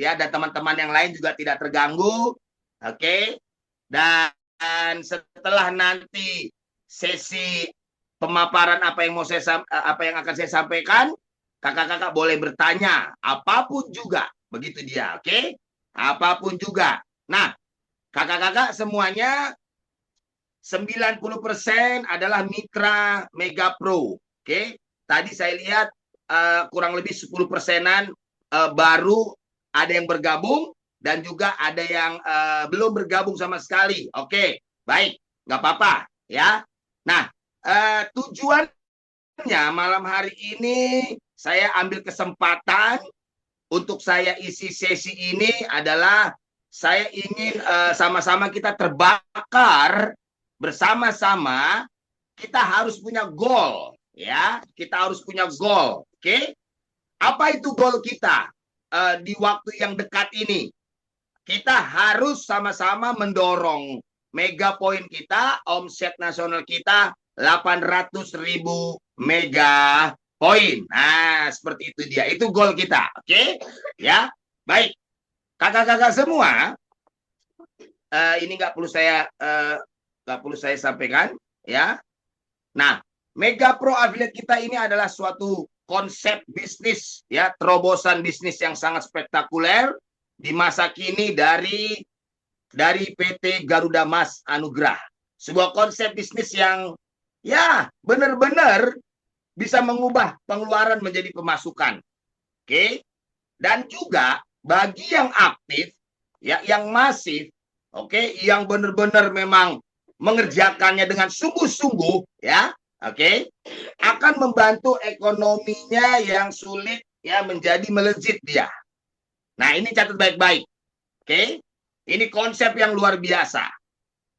ya, dan teman-teman yang lain juga tidak terganggu. Oke. Dan setelah nanti sesi pemaparan apa yang akan saya sampaikan, kakak-kakak boleh bertanya apapun juga, begitu dia, oke? Apapun juga. Nah, kakak-kakak semuanya 90% adalah mitra Mega Pro, oke? Tadi saya lihat kurang lebih 10%-an baru ada yang bergabung dan juga ada yang belum bergabung sama sekali. Oke, baik, nggak apa-apa ya. Nah, tujuannya malam hari ini saya ambil kesempatan untuk saya isi sesi ini adalah saya ingin sama-sama kita terbakar bersama-sama. Kita harus punya goal, ya. Kita harus punya goal, oke? Apa itu goal kita di waktu yang dekat ini? Kita harus sama-sama mendorong mega point kita, omset nasional kita 800.000 mega point. Nah, seperti itu dia. Itu goal kita, oke? Ya, baik. Kakak-kakak semua, ini nggak perlu saya sampaikan, ya. Nah, Mega Pro Affiliate kita ini adalah suatu konsep bisnis, ya, terobosan bisnis yang sangat spektakuler di masa kini dari PT Garuda Mas Anugrah. Sebuah konsep bisnis yang ya benar-benar bisa mengubah pengeluaran menjadi pemasukan. Oke? Dan juga bagi yang aktif, ya, yang masif, oke, yang benar-benar memang mengerjakannya dengan sungguh-sungguh, ya, oke, akan membantu ekonominya yang sulit, ya, menjadi melejit dia. Nah, ini catat baik-baik, oke. Ini konsep yang luar biasa,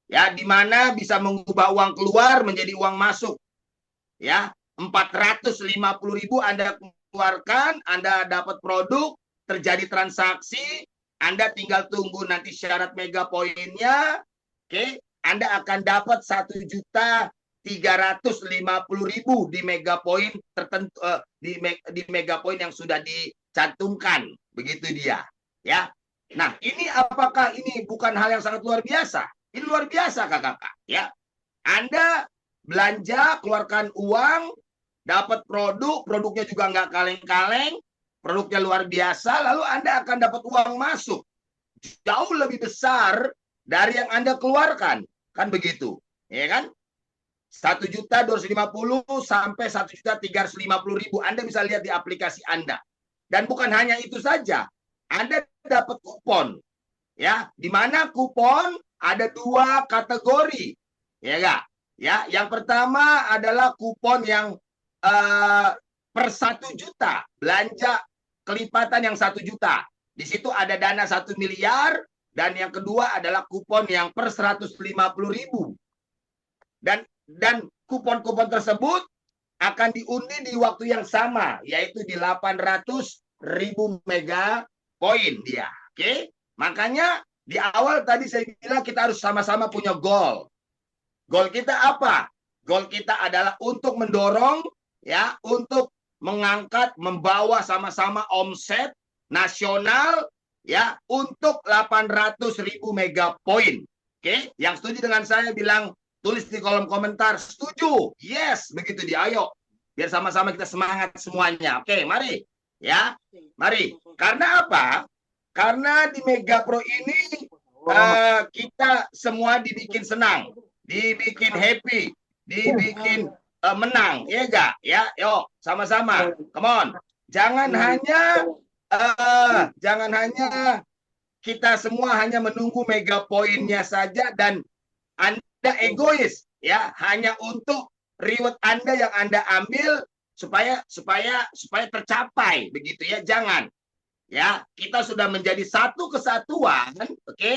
ya, di mana bisa mengubah uang keluar menjadi uang masuk, ya. 450.000 Anda keluarkan, Anda dapat produk, terjadi transaksi, Anda tinggal tunggu nanti syarat mega poinnya, oke. Anda akan dapat 1.350.000 di mega poin tertentu, di mega poin yang sudah dicantumkan, begitu dia, ya. Nah, ini apakah ini bukan hal yang sangat luar biasa? Ini luar biasa, kakak-kakak, ya. Anda belanja, keluarkan uang, dapat produknya juga nggak kaleng-kaleng, produknya luar biasa, lalu Anda akan dapat uang masuk jauh lebih besar dari yang Anda keluarkan. Kan begitu, ya kan? 1.250.000 sampai 1.350.000 Anda bisa lihat di aplikasi Anda. Dan bukan hanya itu saja, Anda dapat kupon, ya, di mana kupon ada 2 kategori, ya enggak? Ya, yang pertama adalah kupon yang per 1 juta, belanja kelipatan yang 1 juta. Di situ ada dana 1 miliar. Dan yang kedua adalah kupon yang per 150.000. Dan kupon-kupon tersebut akan diundi di waktu yang sama, yaitu di 800.000 mega poin dia. Oke? Makanya di awal tadi saya bilang kita harus sama-sama punya goal. Goal kita apa? Goal kita adalah untuk mendorong, ya, untuk mengangkat, membawa sama-sama omset nasional, ya, untuk 800.000 mega poin. Oke, yang setuju dengan saya bilang, tulis di kolom komentar, setuju, yes, begitu dia, ayo, biar sama-sama kita semangat semuanya. Oke, mari, ya, mari. Karena apa? Karena di Mega Pro ini kita semua dibikin senang, dibikin happy, dibikin menang, ya enggak? Ya, yuk, sama-sama, come on. Jangan hanya kita semua hanya menunggu mega poinnya saja dan Anda egois, ya, hanya untuk reward Anda yang Anda ambil supaya tercapai, begitu ya. Jangan, ya, kita sudah menjadi satu kesatuan, oke,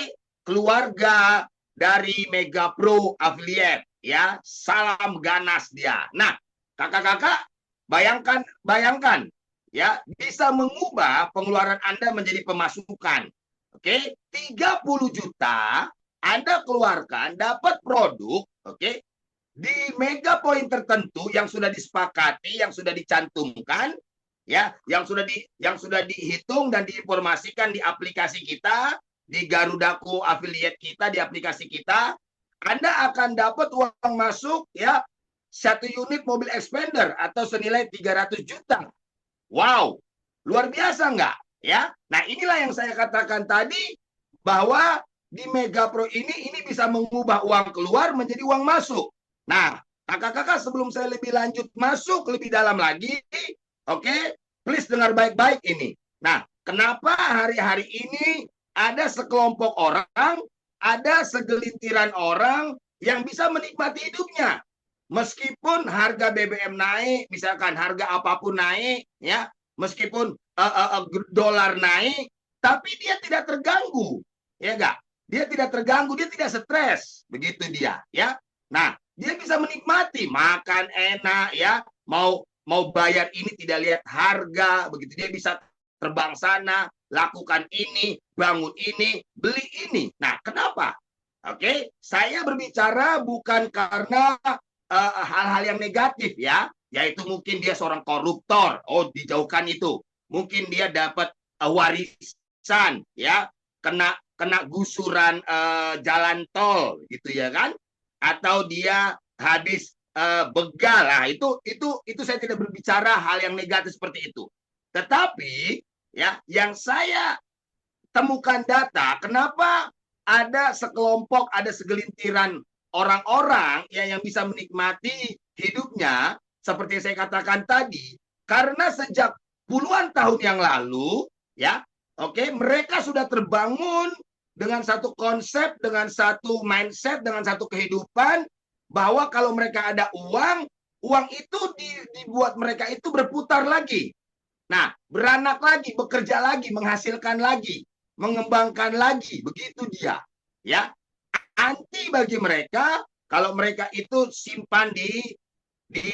keluarga dari Mega Pro Affiliate, ya. Salam ganas dia. Nah, kakak-kakak, bayangkan, ya, bisa mengubah pengeluaran Anda menjadi pemasukan. Oke, 30 juta Anda keluarkan, dapat produk, oke, di mega poin tertentu yang sudah disepakati, yang sudah dicantumkan, ya, yang sudah dihitung dan diinformasikan di aplikasi kita, di Garudaku affiliate kita, di aplikasi kita, Anda akan dapat uang masuk ya 1 unit mobil expander atau senilai 300 juta. Wow, luar biasa nggak? Ya, nah inilah yang saya katakan tadi bahwa di Mega Pro ini bisa mengubah uang keluar menjadi uang masuk. Nah, kakak-kakak sebelum saya lebih lanjut masuk lebih dalam lagi, oke, please dengar baik-baik ini. Nah, kenapa hari-hari ini ada sekelompok orang, ada segelintiran orang yang bisa menikmati hidupnya meskipun harga BBM naik, misalkan harga apapun naik, ya, meskipun dolar naik, tapi dia tidak terganggu, ya enggak? Dia tidak terganggu, dia tidak stres, begitu dia, ya. Nah, dia bisa menikmati, makan enak, ya, mau bayar ini tidak lihat harga, begitu dia bisa terbang sana, lakukan ini, bangun ini, beli ini. Nah, kenapa? Oke, saya berbicara bukan karena hal-hal yang negatif ya, yaitu mungkin dia seorang koruptor, oh dijauhkan itu. Mungkin dia dapat warisan ya, kena gusuran jalan tol gitu ya kan, atau dia habis begal lah, itu saya tidak berbicara hal yang negatif seperti itu. Tetapi ya yang saya temukan data kenapa ada sekelompok, ada segelintiran orang-orang yang bisa menikmati hidupnya seperti yang saya katakan tadi, karena sejak puluhan tahun yang lalu ya, oke, mereka sudah terbangun dengan satu konsep, dengan satu mindset, dengan satu kehidupan bahwa kalau mereka ada uang itu dibuat mereka itu berputar lagi. Nah, beranak lagi, bekerja lagi, menghasilkan lagi, mengembangkan lagi, begitu dia. Ya, anti bagi mereka kalau mereka itu simpan di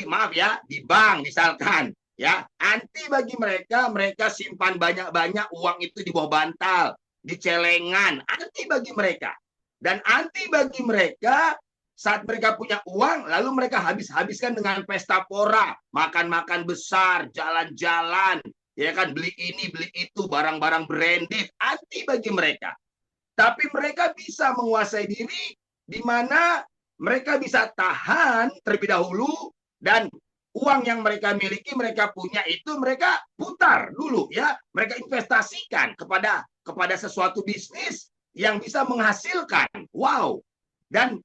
maaf ya, di bank misalkan, ya. Anti bagi mereka simpan banyak-banyak uang itu di bawah bantal, di celengan, anti bagi mereka. Dan anti bagi mereka saat mereka punya uang, lalu mereka habiskan dengan pesta pora, makan-makan besar, jalan-jalan, ya kan, beli ini, beli itu, barang-barang branded, anti bagi mereka. Tapi mereka bisa menguasai diri, di mana mereka bisa tahan terlebih dahulu, dan uang yang mereka miliki, mereka punya itu, mereka putar dulu, ya, mereka investasikan kepada sesuatu bisnis yang bisa menghasilkan. Wow, dan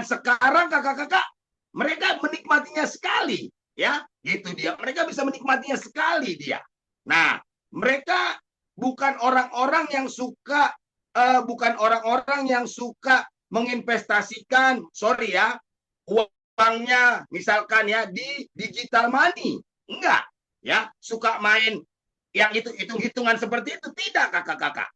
sekarang kakak-kakak mereka menikmatinya sekali, ya, gitu dia. Mereka bisa menikmatinya sekali dia. Nah, mereka bukan orang-orang yang suka menginvestasikan, sorry ya, uangnya misalkan ya di digital money, enggak, ya, suka main yang itu hitung-hitungan seperti itu, tidak kakak-kakak,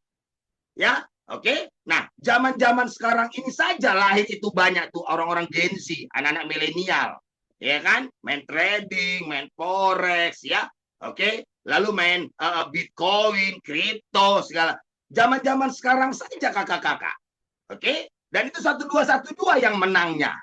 ya. Oke, nah zaman-zaman sekarang ini saja lahir itu banyak tuh orang-orang Gen Z, anak-anak milenial, ya kan, main trading, main forex, ya, oke, lalu main Bitcoin, kripto, segala. Zaman-zaman sekarang saja kakak-kakak, oke, dan itu 1212 yang menangnya.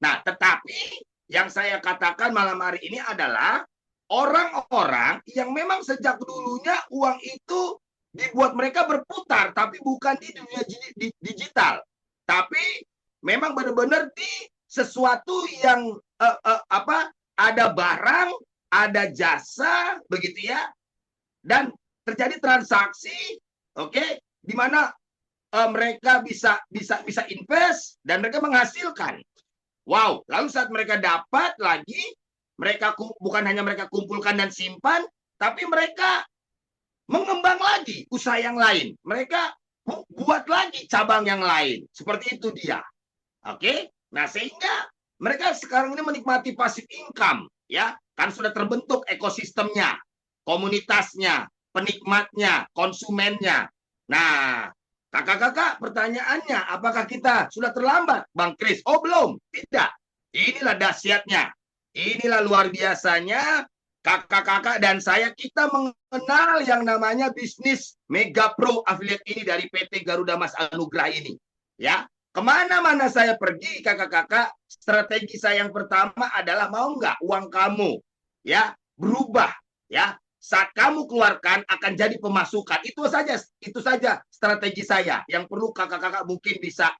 Nah, tetapi yang saya katakan malam hari ini adalah orang-orang yang memang sejak dulunya uang itu dibuat mereka berputar, tapi bukan di dunia digital, tapi memang benar-benar di sesuatu yang ada barang, ada jasa, begitu ya, dan terjadi transaksi, oke, di mana mereka bisa invest dan mereka menghasilkan. Wow, lalu saat mereka dapat lagi, mereka bukan hanya mereka kumpulkan dan simpan, tapi mereka mengembang lagi usaha yang lain. Mereka buat lagi cabang yang lain. Seperti itu dia. Oke? Nah, sehingga mereka sekarang ini menikmati passive income, ya. Kan sudah terbentuk ekosistemnya, komunitasnya, penikmatnya, konsumennya. Nah, kakak-kakak, pertanyaannya, apakah kita sudah terlambat, Bang Kris? Oh, belum. Tidak. Inilah dahsyatnya. Inilah luar biasanya. Kakak-kakak dan saya, kita mengenal yang namanya bisnis Mega Pro Affiliate ini dari PT Garuda Mas Anugrah ini. Ya, kemana-mana saya pergi, kakak-kakak, strategi saya yang pertama adalah mau nggak uang kamu ya berubah ya. Saat kamu keluarkan akan jadi pemasukan. Itu saja strategi saya yang perlu kakak-kakak mungkin bisa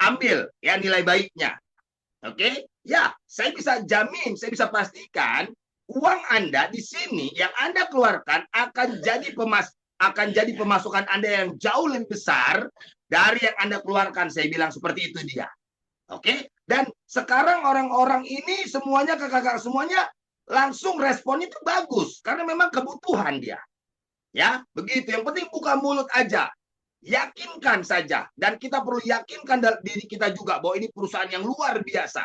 ambil ya nilai baiknya. Oke, ya, saya bisa jamin, saya bisa pastikan uang Anda di sini yang Anda keluarkan akan jadi pemasukan Anda yang jauh lebih besar dari yang Anda keluarkan. Saya bilang seperti itu dia. Oke, dan sekarang orang-orang ini semuanya kakak-kakak semuanya langsung responnya itu bagus karena memang kebutuhan dia. Ya, begitu. Yang penting buka mulut aja. Yakinkan saja. Dan kita perlu yakinkan diri kita juga bahwa ini perusahaan yang luar biasa.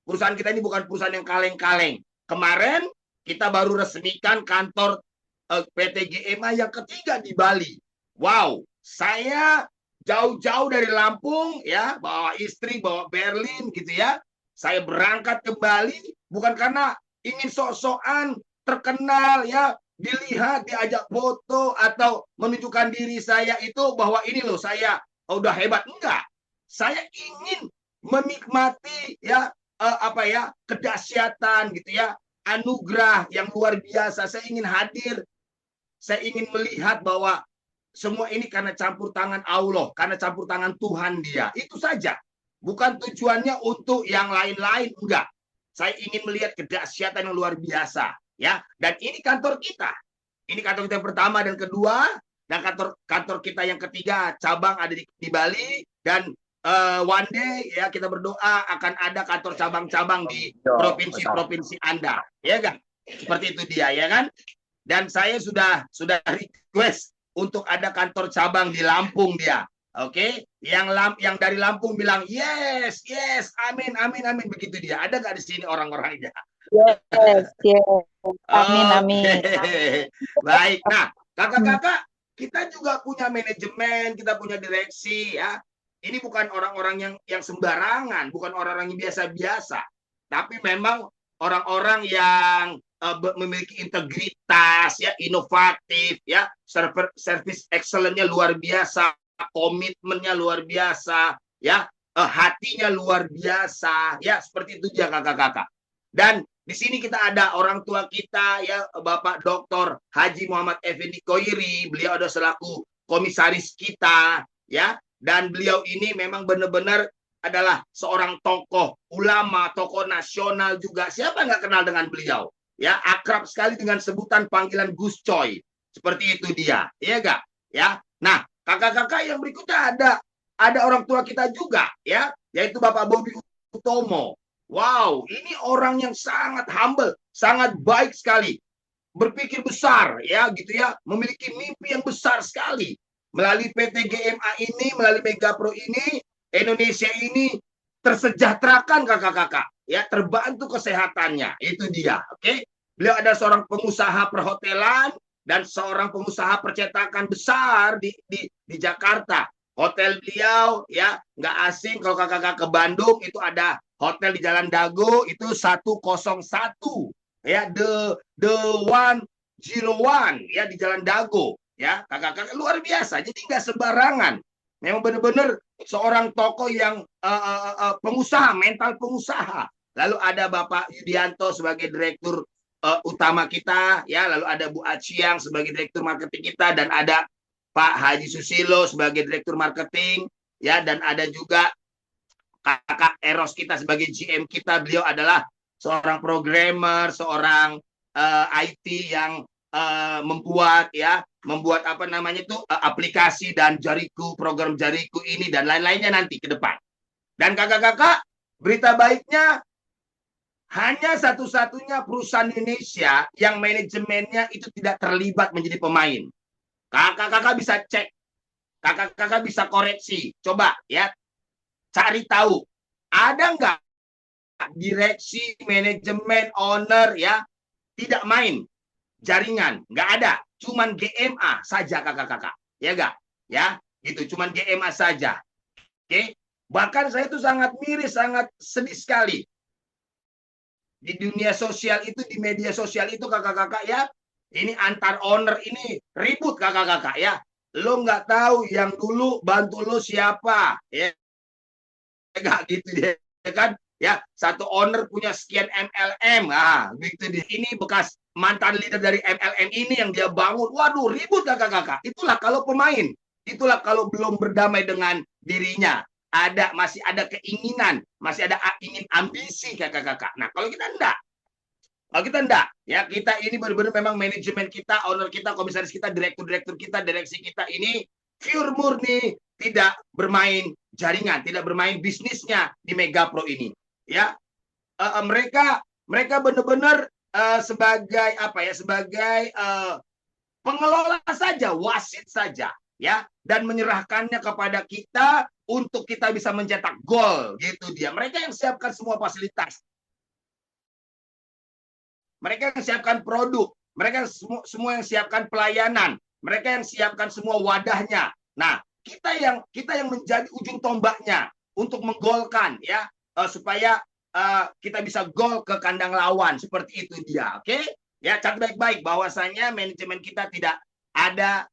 Perusahaan kita ini bukan perusahaan yang kaleng-kaleng. Kemarin kita baru resmikan kantor PT GMA yang ketiga di Bali. Wow, saya jauh-jauh dari Lampung ya, bawa istri, bawa Berlin gitu ya. Saya berangkat ke Bali bukan karena ingin sok-sokan terkenal ya, dilihat, diajak foto atau menunjukkan diri saya itu bahwa ini loh saya udah hebat. Enggak. Saya ingin menikmati ya kedahsyatan gitu ya, anugerah yang luar biasa. Saya ingin hadir. Saya ingin melihat bahwa semua ini karena campur tangan Allah, karena campur tangan Tuhan dia. Itu saja. Bukan tujuannya untuk yang lain-lain, enggak. Saya ingin melihat kedahsyatan yang luar biasa. Ya, dan ini kantor kita. Ini kantor kita yang pertama dan kedua, dan kantor kita yang ketiga cabang ada di Bali, dan one day ya kita berdoa akan ada kantor cabang-cabang di provinsi-provinsi Anda, ya kan? Seperti itu dia, ya kan? Dan saya sudah request untuk ada kantor cabang di Lampung dia. Oke, yang dari Lampung bilang yes, amin, begitu dia. Ada nggak di sini orang-orangnya? Yes. Amin. Baik. Nah, kakak-kakak, kita juga punya manajemen, kita punya direksi ya. Ini bukan orang-orang yang sembarangan, bukan orang-orang yang biasa-biasa, tapi memang orang-orang yang memiliki integritas ya, inovatif ya, service excellence-nya luar biasa, komitmennya luar biasa ya, hatinya luar biasa ya, seperti itu ya kakak-kakak. Dan di sini kita ada orang tua kita ya, Bapak Dr. Haji Muhammad Effendi Koiri. Beliau ada selaku komisaris kita ya, dan beliau ini memang benar-benar adalah seorang tokoh ulama, tokoh nasional juga. Siapa nggak kenal dengan beliau? Ya, akrab sekali dengan sebutan panggilan Gus Coy. Seperti itu dia, iya nggak? Ya. Nah, kakak-kakak yang berikutnya ada orang tua kita juga ya, yaitu Bapak Bobi Utomo. Wow, ini orang yang sangat humble, sangat baik sekali, berpikir besar ya gitu ya, memiliki mimpi yang besar sekali. Melalui PT GMA ini, melalui Megapro ini, Indonesia ini tersejahterakan kakak-kakak ya, terbantu kesehatannya. Itu dia. Oke. Beliau ada seorang pengusaha perhotelan dan seorang pengusaha percetakan besar di Jakarta. Hotel beliau ya nggak asing kalau kakak-kakak ke Bandung, itu ada hotel di Jalan Dago, itu 101 ya, the 101 ya, di Jalan Dago ya, kakak-kakak luar biasa. Jadi nggak sembarangan, memang benar-benar seorang tokoh yang pengusaha, mental pengusaha. Lalu ada Bapak Yudianto sebagai direktur utama kita ya, lalu ada Bu Aciang sebagai direktur marketing kita, dan ada Pak Haji Susilo sebagai direktur marketing ya, dan ada juga Kakak Eros kita sebagai GM kita. Beliau adalah seorang programmer, seorang IT yang membuat apa namanya itu aplikasi dan Jariku, program Jariku ini dan lain-lainnya nanti ke depan. Dan kakak-kakak, berita baiknya hanya satu-satunya perusahaan Indonesia yang manajemennya itu tidak terlibat menjadi pemain. Kakak-kakak bisa cek, kakak-kakak bisa koreksi, coba ya, cari tahu ada nggak direksi, manajemen, owner ya tidak main jaringan. Nggak ada, cuman GMA saja kakak-kakak, ya nggak ya, gitu, cuman GMA saja. Oke, bahkan saya itu sangat miris, sangat sedih sekali di dunia sosial itu, di media sosial itu kakak-kakak ya, ini antar owner ini ribut kakak-kakak ya. Lo nggak tahu yang dulu bantu lo siapa ya, nggak gitu ya kan ya. Satu owner punya sekian MLM. Ah, begitu dia. Ini bekas mantan leader dari MLM ini yang dia bangun. Waduh, ribut kakak-kakak. Itulah kalau pemain. Itulah kalau belum berdamai dengan dirinya. Masih ada keinginan, masih ada ingin ambisi kakak-kakak. Nah, kalau kita enggak, ya kita ini benar-benar memang manajemen kita, owner kita, komisaris kita, direktur-direktur kita, direksi kita ini pure murni tidak bermain jaringan, tidak bermain bisnisnya di Mega Pro ini. Ya, mereka benar-benar sebagai apa ya, sebagai pengelola saja, wasit saja, ya, dan menyerahkannya kepada kita untuk kita bisa mencetak gol, gitu dia. Mereka yang siapkan semua fasilitas, mereka yang siapkan produk, mereka semua yang siapkan pelayanan, mereka yang siapkan semua wadahnya. Nah, kita yang menjadi ujung tombaknya untuk menggolkan, ya, supaya kita bisa gol ke kandang lawan, seperti itu dia. Oke, ya, catat baik-baik bahwasanya manajemen kita tidak ada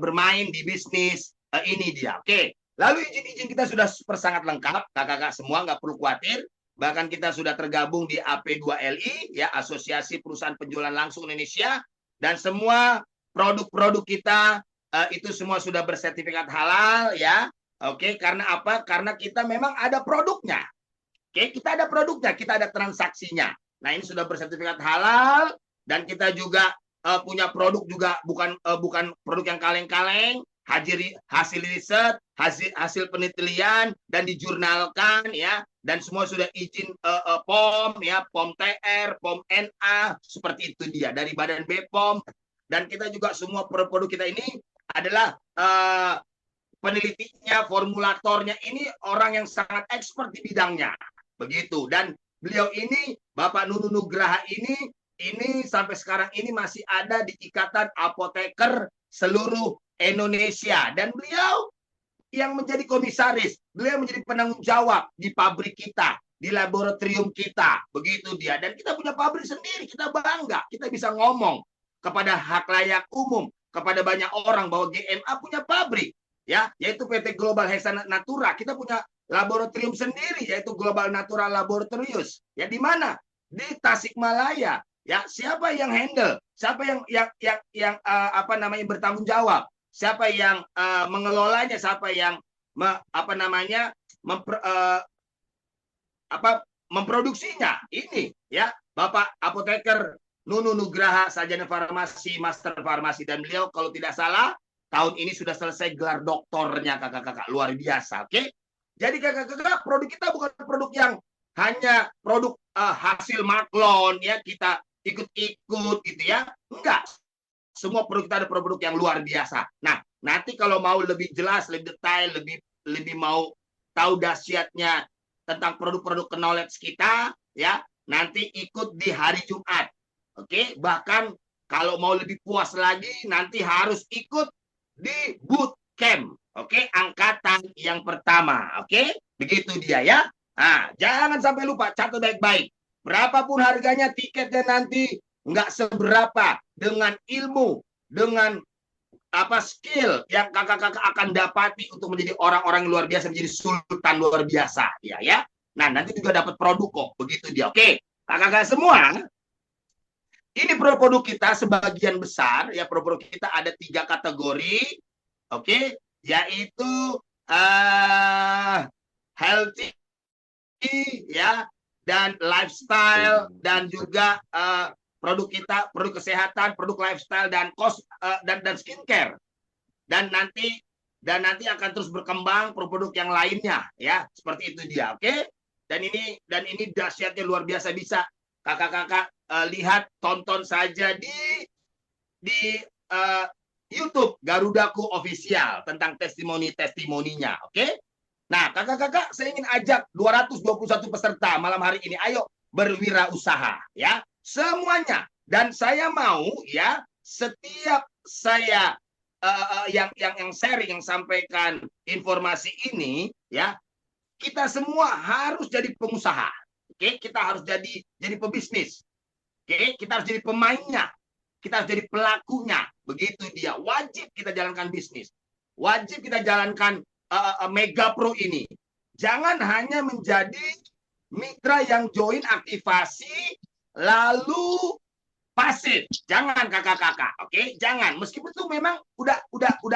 bermain di bisnis ini dia. Oke. Lalu izin-izin kita sudah sangat lengkap, kakak-kakak semua nggak perlu khawatir. Bahkan kita sudah tergabung di AP2LI, ya, Asosiasi Perusahaan Penjualan Langsung Indonesia, dan semua produk-produk kita itu semua sudah bersertifikat halal, ya. Oke, karena apa? Karena kita memang ada produknya. Oke, kita ada produknya, kita ada transaksinya. Nah, ini sudah bersertifikat halal, dan kita juga punya produk juga bukan produk yang kaleng-kaleng, hasil riset, hasil penelitian, dan dijurnalkan, ya, dan semua sudah izin POM, ya, POM TR, POM NA, seperti itu dia dari Badan BPOM. Dan kita juga semua produk kita ini adalah penelitinya, formulatornya ini orang yang sangat expert di bidangnya, begitu. Dan beliau ini, Bapak Nunu Nugraha ini sampai sekarang ini masih ada di Ikatan Apoteker seluruh Indonesia, dan beliau yang menjadi komisaris, beliau menjadi penanggung jawab di pabrik kita, di laboratorium kita, begitu dia. Dan kita punya pabrik sendiri, kita bangga, kita bisa ngomong kepada halayak umum, kepada banyak orang bahwa GMA punya pabrik, ya, yaitu PT Global Hexana Natura. Kita punya laboratorium sendiri, yaitu Global Natural Laboratorius. Ya, di mana? Di Tasikmalaya. Ya, siapa yang handle? Siapa yang bertanggung jawab? Siapa yang mengelolanya? Siapa yang memproduksinya? Ini, ya, Bapak Apoteker Nunu Nugraha, sarjana farmasi, master farmasi, dan beliau kalau tidak salah tahun ini sudah selesai gelar doktornya, kakak-kakak, luar biasa. Oke, jadi kakak-kakak, produk kita bukan produk yang hanya produk hasil maklon, ya, kita ikut-ikut gitu, ya, enggak. Semua produk kita ada produk yang luar biasa. Nah, nanti kalau mau lebih jelas, lebih detail, lebih mau tahu dahsyatnya tentang produk-produk knowledge kita, ya, nanti ikut di hari Jumat. Oke, bahkan kalau mau lebih puas lagi, nanti harus ikut di bootcamp. Oke, angkatan yang pertama. Oke, begitu dia, ya. Nah, jangan sampai lupa, catat baik-baik. Berapapun harganya tiketnya nanti nggak seberapa dengan ilmu, dengan skill yang kakak-kakak akan dapati untuk menjadi orang-orang luar biasa, menjadi sultan luar biasa, ya. Nah, nanti juga dapat produk kok, begitu dia. Oke, kakak-kakak semua, ini produk kita sebagian besar, ya, produk kita ada 3 kategori, oke, yaitu healthy, ya, dan lifestyle, dan juga produk kita, produk kesehatan, produk lifestyle, dan dan skincare. Dan nanti akan terus berkembang produk-produk yang lainnya, ya, seperti itu dia. Oke, dan ini dahsyatnya luar biasa. Bisa kakak-kakak lihat, tonton saja di YouTube Garudaku Official tentang testimoninya. Oke, nah, kakak-kakak, saya ingin ajak 221 peserta malam hari ini, ayo berwirausaha, ya, semuanya. Dan saya mau, ya, setiap saya yang sharing, yang sampaikan informasi ini, ya, kita semua harus jadi pengusaha. Oke, kita harus jadi pebisnis. Oke, kita harus jadi pemainnya, kita harus jadi pelakunya, begitu dia. Wajib kita jalankan bisnis, wajib kita jalankan Mega Pro ini. Jangan hanya menjadi mitra yang join aktivasi lalu pasif. Jangan kakak-kakak, oke? Jangan. Meskipun itu memang udah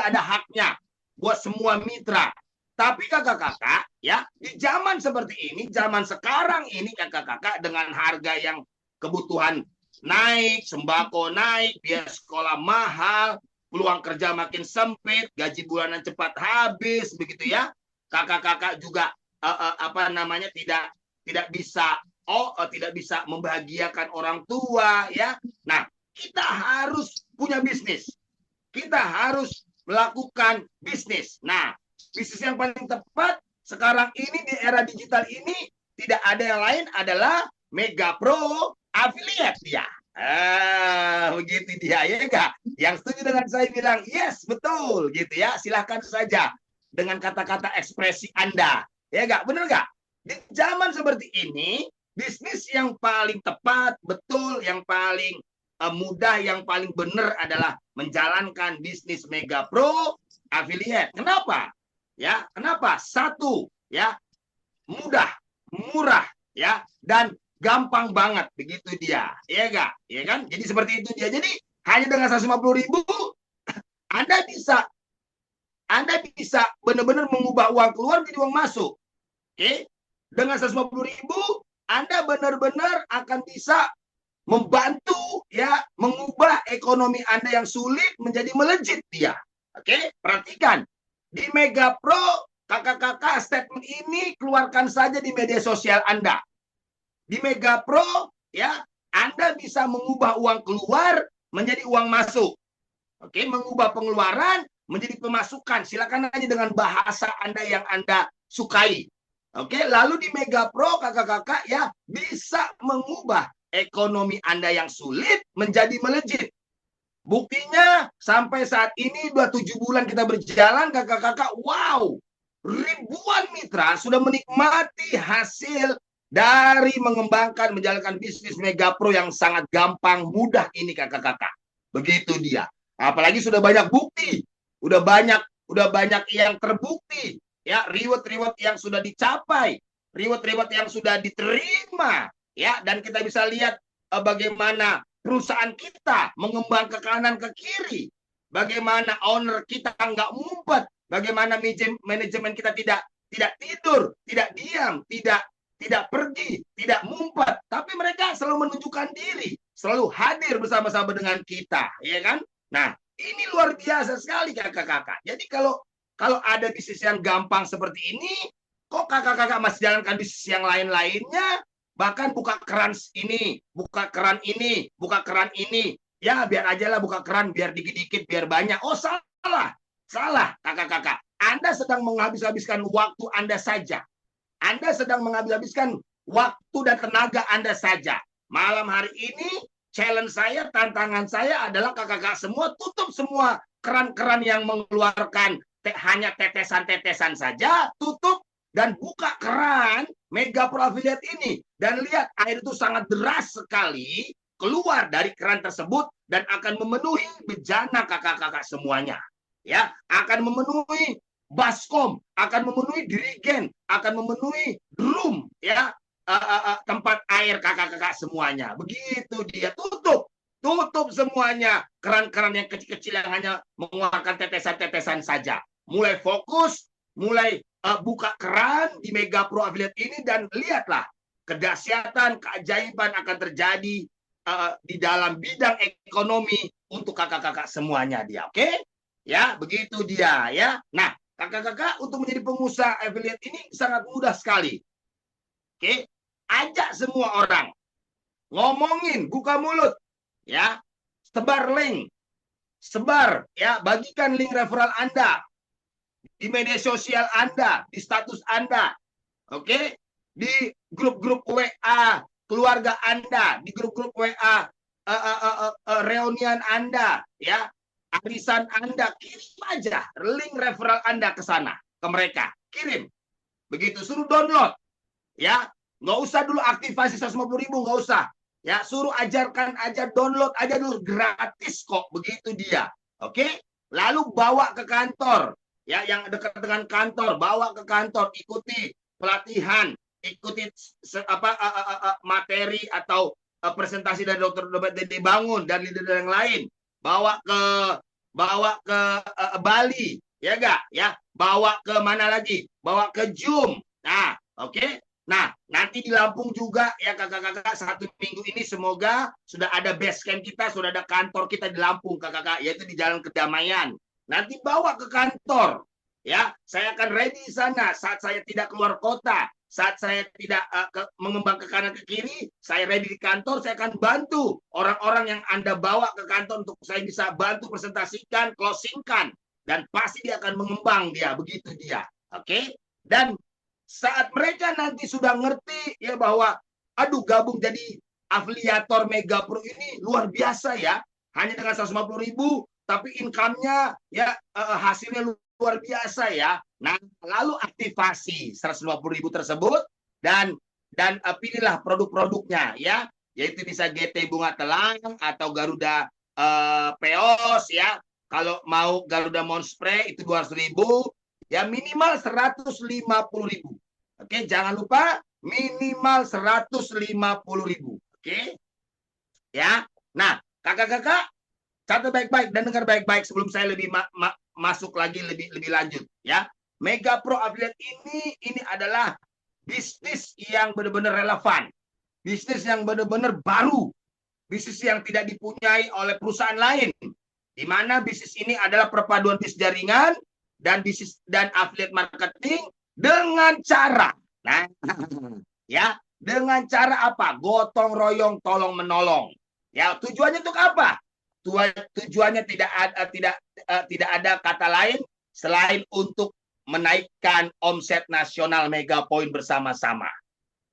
ada haknya buat semua mitra. Tapi kakak-kakak, ya, di zaman seperti ini, zaman sekarang ini kakak-kakak dengan harga yang kebutuhan naik, sembako naik, biaya sekolah mahal, peluang kerja makin sempit, gaji bulanan cepat habis, begitu ya. Kakak-kakak juga apa namanya tidak bisa tidak bisa membahagiakan orang tua ya. Nah, kita harus punya bisnis. Kita harus melakukan bisnis. Nah, bisnis yang paling tepat sekarang ini di era digital ini tidak ada yang lain adalah Mega Pro Affiliate dia. Begitu dia ya enggak? Yang setuju dengan saya bilang yes, betul gitu ya. Silahkan saja dengan kata-kata ekspresi Anda. Ya enggak? Benar enggak? Di zaman seperti ini bisnis yang paling tepat, betul, yang paling mudah, yang paling benar adalah menjalankan bisnis Mega Pro Affiliate. Kenapa? Ya, kenapa? Satu, ya, mudah, murah, ya, dan gampang banget, begitu dia, ya enggak? Ya kan? Jadi seperti itu dia. Jadi hanya dengan 150.000 Anda bisa benar-benar mengubah uang keluar menjadi uang masuk. Oke? Dengan 150.000 Anda benar-benar akan bisa membantu ya mengubah ekonomi Anda yang sulit menjadi melejit dia. Oke, perhatikan di Mega Pro kakak-kakak statement ini keluarkan saja di media sosial Anda. Di Mega Pro ya Anda bisa mengubah uang keluar menjadi uang masuk. Oke, mengubah pengeluaran menjadi pemasukan. Silakan aja dengan bahasa Anda yang Anda sukai. Oke, lalu di Mega Pro kakak-kakak ya bisa mengubah ekonomi Anda yang sulit menjadi melejit. Buktinya sampai saat ini udah 7 bulan kita berjalan kakak-kakak, wow, ribuan mitra sudah menikmati hasil dari mengembangkan menjalankan bisnis Mega Pro yang sangat gampang mudah ini kakak-kakak. Begitu dia. Apalagi sudah banyak bukti, udah banyak yang terbukti. Ya, reward yang sudah dicapai, reward yang sudah diterima, ya, dan kita bisa lihat bagaimana perusahaan kita mengembang ke kanan ke kiri, bagaimana owner kita nggak ngumpet, bagaimana manajemen kita tidak tidur, tidak diam, tidak pergi, tidak ngumpet, tapi mereka selalu menunjukkan diri, selalu hadir bersama-sama dengan kita, ya kan? Nah, ini luar biasa sekali kakak-kakak. Jadi kalau ada bisnis yang gampang seperti ini, kok kakak-kakak masih jalankan bisnis yang lain-lainnya, bahkan buka keran ini, buka keran ini, buka keran ini, ya biar aja lah buka keran, biar dikit-dikit, biar banyak. Oh salah kakak-kakak. Anda sedang menghabiskan waktu Anda saja. Anda sedang menghabiskan waktu dan tenaga Anda saja. Malam hari ini, challenge saya, tantangan saya adalah kakak-kakak semua, tutup semua keran-keran yang mengeluarkan hanya tetesan-tetesan saja, tutup dan buka keran Mega Pro Affiliate ini dan lihat air itu sangat deras sekali keluar dari keran tersebut dan akan memenuhi bejana kakak-kakak semuanya, ya, akan memenuhi baskom, akan memenuhi dirigen, akan memenuhi drum, ya, tempat air kakak-kakak semuanya. Begitu dia, tutup semuanya keran-keran yang kecil-kecil yang hanya mengeluarkan tetesan-tetesan saja. Mulai fokus, mulai buka keran di Mega Pro Affiliate ini dan lihatlah kedahsyatan, keajaiban akan terjadi di dalam bidang ekonomi untuk kakak-kakak semuanya dia. Oke? Ya, begitu dia ya. Nah, kakak-kakak untuk menjadi pengusaha affiliate ini sangat mudah sekali. Oke? Ajak semua orang. Ngomongin, buka mulut. Ya. Sebar link. Sebar ya, bagikan link referral Anda di media sosial Anda, di status Anda, oke? Di grup-grup WA keluarga Anda, di grup-grup WA reunian Anda, ya, arisan Anda, kirim aja link referral Anda ke sana, ke mereka, kirim. Begitu, suruh download, ya, nggak usah dulu aktivasi 150.000, nggak usah, ya, suruh ajarkan aja, download aja dulu, gratis kok, begitu dia, oke? Lalu bawa ke kantor. Ya, yang dekat dengan kantor, bawa ke kantor, ikuti pelatihan ikuti materi atau presentasi dari Dr. Dede Bangun dan leader yang lain, bawa ke Bali, ya enggak? Ya, bawa ke mana lagi? Bawa ke Zoom. Nah, oke. Nah, nanti di Lampung juga ya kakak-kakak, 1 minggu ini semoga sudah ada base camp kita, sudah ada kantor kita di Lampung kakak-kakak, yaitu di Jalan Kedamaian. Nanti bawa ke kantor. Ya, saya akan ready di sana saat saya tidak keluar kota. Saat saya tidak mengembang ke kanan ke kiri, saya ready di kantor, saya akan bantu orang-orang yang Anda bawa ke kantor untuk saya bisa bantu presentasikan, closingkan, dan pasti dia akan mengembang dia, begitu dia. Oke? Dan saat mereka nanti sudah ngerti ya bahwa aduh gabung jadi afiliator Mega Pro ini luar biasa ya, hanya dengan 150.000 tapi income-nya ya hasilnya luar biasa ya. Nah, lalu aktivasi 150.000 tersebut dan pilihlah produk-produknya ya, yaitu bisa GT bunga telang atau Garuda Peos ya. Kalau mau Garuda Monspray itu 200.000 ya, minimal 150.000. Oke, jangan lupa minimal 150.000. Oke, ya. Nah, kakak-kakak catat baik-baik dan dengar baik-baik sebelum saya lebih masuk lagi lebih lanjut. Ya, Mega Pro Affiliate ini adalah bisnis yang benar-benar relevan, bisnis yang benar-benar baru, bisnis yang tidak dipunyai oleh perusahaan lain. Di mana bisnis ini adalah perpaduan bisnis jaringan dan bisnis dan affiliate marketing dengan cara, nah, ya, dengan cara apa? Gotong royong, tolong menolong. Ya, tujuannya untuk apa? Tujuannya tidak ada kata lain selain untuk menaikkan omset nasional Mega Point bersama-sama.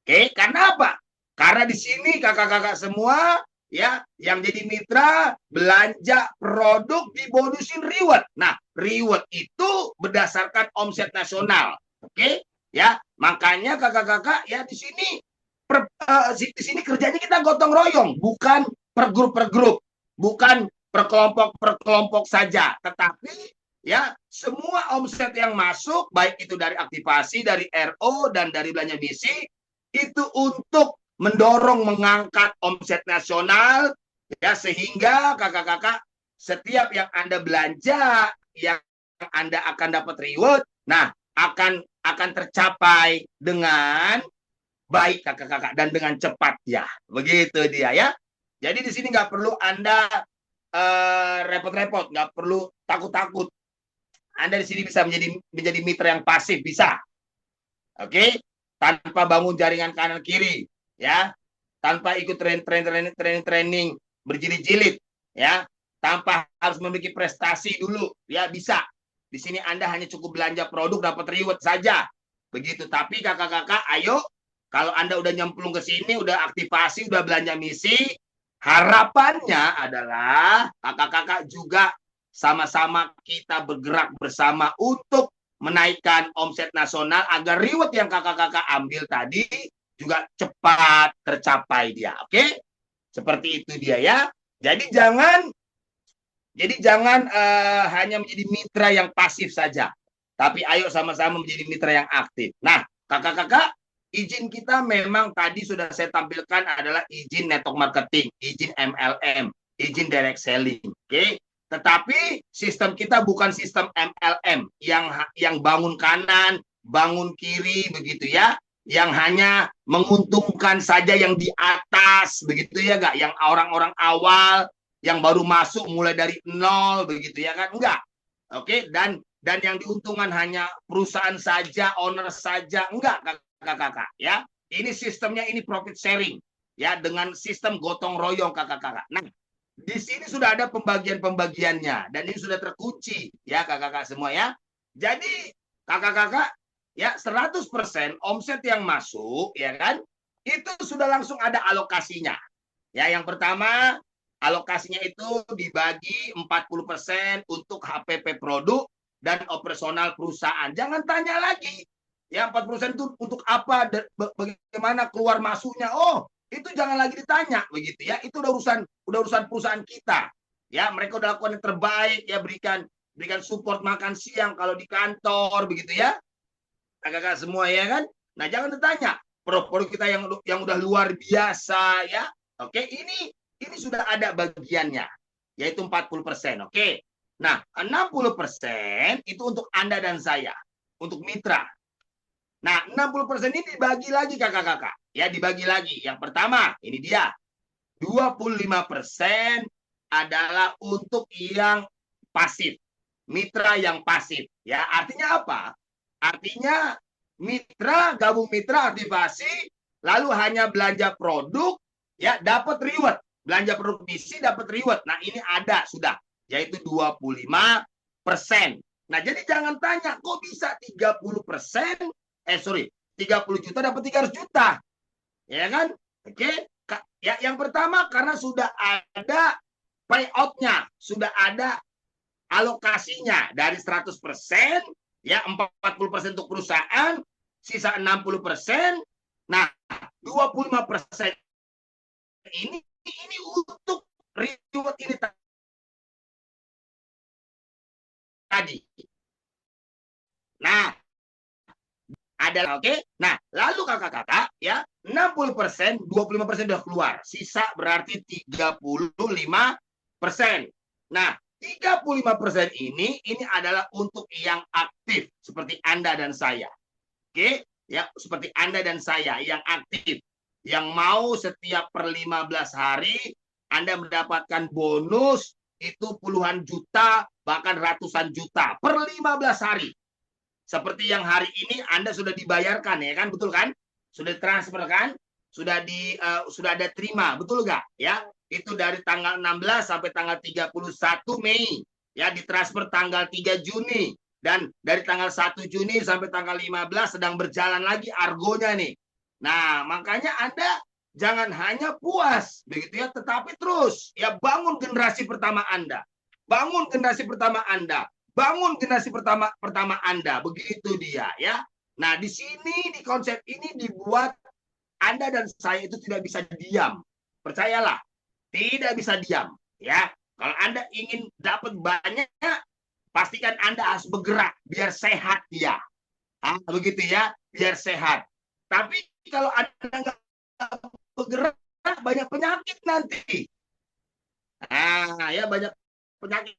Oke, karena apa? Karena di sini kakak-kakak semua ya yang jadi mitra belanja produk dibonusin reward. Nah, reward itu berdasarkan omset nasional. Oke, ya. Makanya kakak-kakak ya di sini kerjanya kita gotong royong, bukan per grup, bukan per kelompok saja, tetapi ya semua omset yang masuk baik itu dari aktivasi, dari RO dan dari belanja misi itu untuk mendorong mengangkat omset nasional ya, sehingga kakak-kakak setiap yang Anda belanja yang Anda akan dapat reward, nah akan tercapai dengan baik kakak-kakak dan dengan cepat ya. Begitu dia ya. Jadi di sini nggak perlu Anda repot-repot, nggak perlu takut-takut. Anda di sini bisa menjadi mitra yang pasif, bisa. Oke? Tanpa bangun jaringan kanan kiri ya, tanpa ikut training berjilid-jilid ya, tanpa harus memiliki prestasi dulu ya, bisa. Di sini Anda hanya cukup belanja produk dapat reward saja. Begitu. Tapi kakak-kakak ayo, kalau Anda udah nyemplung ke sini, udah aktivasi, udah belanja misi, harapannya adalah kakak-kakak juga sama-sama kita bergerak bersama untuk menaikkan omset nasional agar reward yang kakak-kakak ambil tadi juga cepat tercapai dia. Oke? Seperti itu dia ya. Jadi jangan hanya menjadi mitra yang pasif saja. Tapi ayo sama-sama menjadi mitra yang aktif. Nah, kakak-kakak, izin kita memang tadi sudah saya tampilkan adalah izin network marketing, izin MLM, izin direct selling. Oke? Tetapi sistem kita bukan sistem MLM yang bangun kanan, bangun kiri begitu ya, yang hanya menguntungkan saja yang di atas begitu ya, enggak, yang orang-orang awal yang baru masuk mulai dari nol begitu ya kan, enggak. Oke, dan yang diuntungkan hanya perusahaan saja, owner saja, enggak kakak-kakak ya. Ini sistemnya ini profit sharing ya, dengan sistem gotong royong kakak-kakak. Nah, di sini sudah ada pembagian-pembagiannya dan ini sudah terkunci ya kakak-kakak semua ya. Jadi kakak-kakak ya 100% omset yang masuk ya kan, itu sudah langsung ada alokasinya. Ya, yang pertama alokasinya itu dibagi 40% untuk HPP produk dan operasional perusahaan. Jangan tanya lagi. Ya 40% itu untuk apa, bagaimana keluar masuknya. Oh, itu jangan lagi ditanya begitu ya. Itu udah urusan perusahaan kita. Ya, mereka udah lakukan yang terbaik ya, berikan support makan siang kalau di kantor begitu ya. Kakak-kakak semua ya kan. Nah, jangan ditanya produk kita yang udah luar biasa ya. Oke, ini sudah ada bagiannya yaitu 40%. Oke. Nah, 60% itu untuk Anda dan saya, untuk mitra. Nah, 60% ini dibagi lagi kakak-kakak. Ya, dibagi lagi. Yang pertama, ini dia. 25% adalah untuk yang pasif. Mitra yang pasif. Ya, artinya apa? Artinya mitra, gabung mitra aktivasi, lalu hanya belanja produk, ya dapat reward. Belanja produk misi dapat reward. Nah, ini ada sudah, yaitu 25%. Nah, jadi jangan tanya, kok bisa 30%? 30 juta dapat 300 juta. Ya kan? Oke. Ya, yang pertama karena sudah ada payout-nya, sudah ada alokasinya dari 100%, ya 40% untuk perusahaan, sisa 60%. Nah, 25% ini untuk reward ini tadi. Nah, adalah oke. Nah, lalu kakak-kakak ya 60%, 25% sudah keluar. Sisa berarti 35%. Nah, 35% ini adalah untuk yang aktif seperti Anda dan saya. Oke, ya seperti Anda dan saya yang aktif, yang mau setiap per 15 hari Anda mendapatkan bonus itu puluhan juta bahkan ratusan juta per 15 hari. Seperti yang hari ini Anda sudah dibayarkan ya kan, betul kan? Sudah transfer kan? Sudah ada terima, betul nggak? Ya, itu dari tanggal 16 sampai tanggal 31 Mei. Ya, ditransfer tanggal 3 Juni dan dari tanggal 1 Juni sampai tanggal 15 sedang berjalan lagi argonya nih. Nah, makanya Anda jangan hanya puas begitu ya, tetapi terus ya bangun generasi pertama Anda. Bangun generasi pertama Anda. Bangun generasi pertama Anda, begitu dia ya. Nah, di sini di konsep ini dibuat Anda dan saya itu tidak bisa diam. Percayalah, tidak bisa diam ya. Kalau Anda ingin dapat banyak, pastikan Anda harus bergerak biar sehat dia. Begitu ya, biar sehat. Tapi kalau Anda nggak bergerak, banyak penyakit nanti. Ya banyak penyakit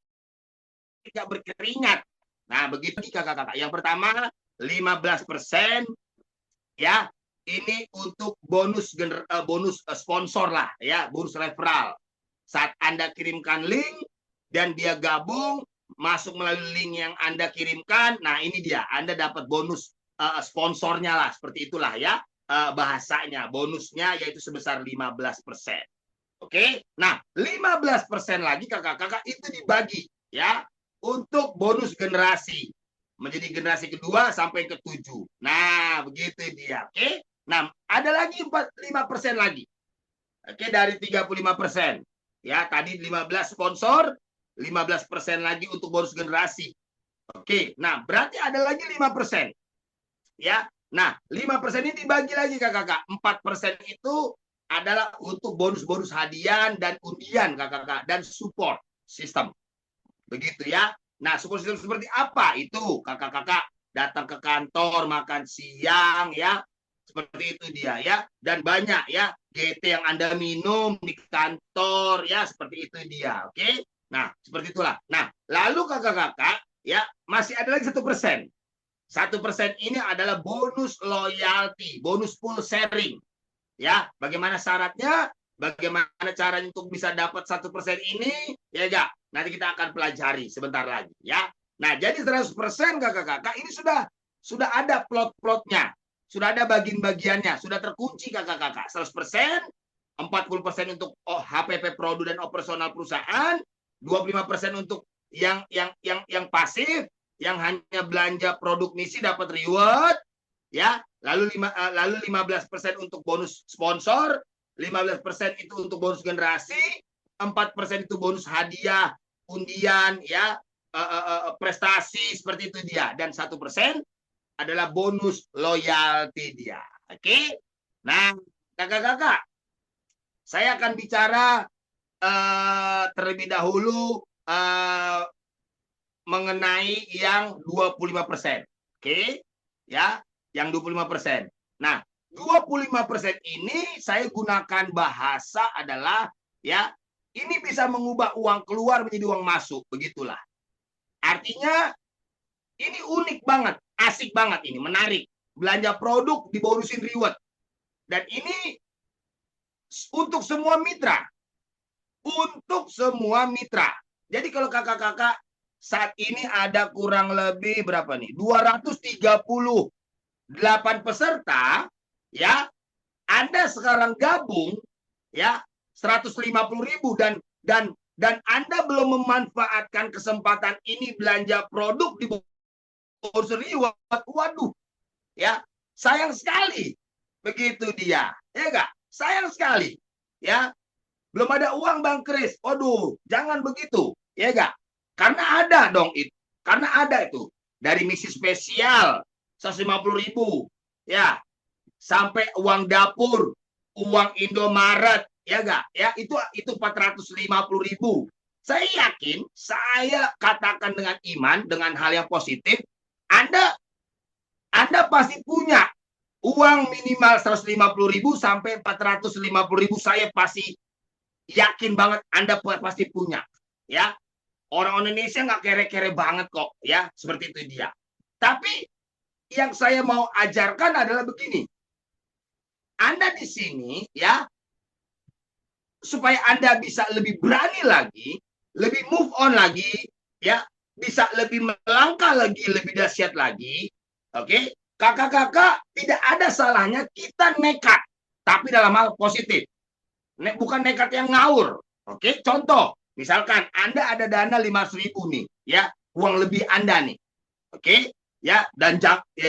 tidak berkeringat. Nah, begitu kakak-kakak. Yang pertama 15% ya, ini untuk bonus sponsor lah ya, bonus referral. Saat Anda kirimkan link dan dia gabung masuk melalui link yang Anda kirimkan, nah ini dia, Anda dapat bonus sponsornya lah, seperti itulah ya bahasanya. Bonusnya yaitu sebesar 15%. Oke. Nah, 15% lagi kakak-kakak itu dibagi ya untuk bonus generasi menjadi generasi kedua sampai ke-7. Nah, begitu dia. Oke. Nah, ada lagi 5% lagi. Oke, dari 35%. Ya, tadi 15 sponsor, 15% lagi untuk bonus generasi. Oke. Nah, berarti ada lagi 5%. Ya. Nah, 5% ini dibagi lagi kakak-kakak. 4% itu adalah untuk bonus-bonus hadiah dan undian kakak-kakak dan support sistem. Begitu ya. Nah, support system seperti apa? Itu kakak-kakak datang ke kantor, makan siang ya. Seperti itu dia ya. Dan banyak ya GT yang Anda minum di kantor ya, seperti itu dia. Oke. Nah, seperti itulah. Nah, lalu kakak-kakak ya masih ada lagi 1%. 1% ini adalah bonus loyalty, bonus pool sharing. Ya, bagaimana syaratnya? Bagaimana caranya untuk bisa dapat 1% ini? Ya enggak? Nanti kita akan pelajari sebentar lagi ya. Nah, jadi 100% kakak-kakak ini sudah ada plot-plotnya. Sudah ada bagian-bagiannya, sudah terkunci kakak-kakak. 100%, 40% untuk HPP produk dan operasional perusahaan, 25% untuk yang pasif, yang hanya belanja produk misi dapat reward, ya. Lalu 15% untuk bonus sponsor, 15% itu untuk bonus generasi, 4% itu bonus hadiah, undian, ya, prestasi seperti itu dia, dan 1% adalah bonus loyalty dia. Oke? Nah, kakak-kakak, saya akan bicara terlebih dahulu mengenai yang 25%. Oke? Ya, yang 25%. Nah, 25% ini saya gunakan bahasa adalah ya, ini bisa mengubah uang keluar menjadi uang masuk, begitulah. Artinya ini unik banget, asik banget ini, menarik. Belanja produk dibonusin reward. Dan ini untuk semua mitra. Untuk semua mitra. Jadi kalau kakak-kakak saat ini ada kurang lebih berapa nih? 238 peserta, ya. Anda sekarang gabung, ya, 150.000 dan Anda belum memanfaatkan kesempatan ini belanja produk di bonus reward. Waduh, ya, sayang sekali. Begitu dia, ya enggak? Sayang sekali, ya. Belum ada uang Bang Kris. Waduh, jangan begitu, ya enggak? Karena ada dong itu. Karena ada itu. Dari misi spesial 150.000, ya. Sampai uang dapur, uang Indomaret, ya enggak? Ya, itu 450.000. Saya yakin, saya katakan dengan iman, dengan hal yang positif, Anda pasti punya uang minimal 150.000 sampai 450.000. Saya pasti yakin banget Anda pasti punya, ya. Orang Indonesia nggak kere-kere banget kok, ya, seperti itu dia. Tapi yang saya mau ajarkan adalah begini. Anda di sini, ya, supaya Anda bisa lebih berani lagi, lebih move on lagi, ya, bisa lebih melangkah lagi, lebih dahsyat lagi. Oke, kakak-kakak, tidak ada salahnya kita nekat, tapi dalam hal positif. Bukan nekat yang ngawur. Oke, contoh, misalkan Anda ada dana 500.000 nih, ya, uang lebih Anda nih. Oke, ya, dan